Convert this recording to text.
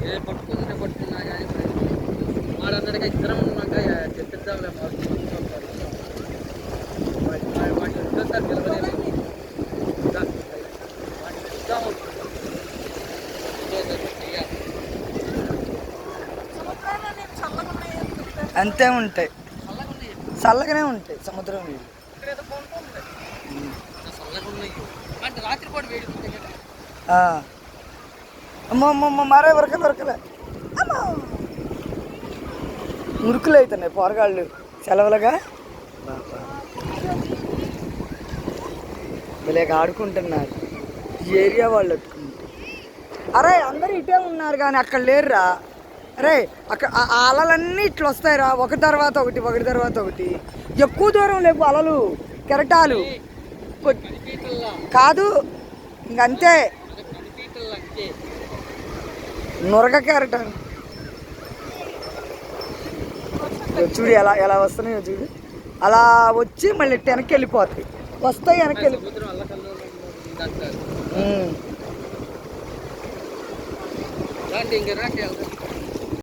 నేను పట్టుకున్నా కానీ వాడు అన్నట్టుగా ఇద్దరం ఉన్నాక తెప్పిద్దాంలే వాటి సార్ పిలవలేదు అంతే ఉంటాయి, చల్లగానే ఉంటాయి సముద్రం నీళ్ళు. అమ్మో అమ్మమ్మ మరే ఉరకలే అమ్మా మురుకులు అవుతున్నాయి పోరగాళ్ళు సెలవులుగా. వీళ్ళకి ఆడుకుంటున్నారు ఈ ఏరియా వాళ్ళు ఎత్తుకుంటే. అరే అందరూ ఇటే ఉన్నారు కానీ అక్కడ లేరురా. అరే అక్కడ ఆ అలలన్నీ ఇట్లా వస్తాయిరా, ఒకటి తర్వాత ఒకటి. ఎక్కువ దూరం లేవు అలలు, కెరటాలు కాదు ఇంకంతే. నురగ కెరటాలు చూడు ఎలా వస్తున్నాయో చూడు. అలా వచ్చి మళ్ళీ వెనక్కి వెళ్ళిపోతాయి, వస్తాయి వెనక్కి వెళ్ళిపోతాయి.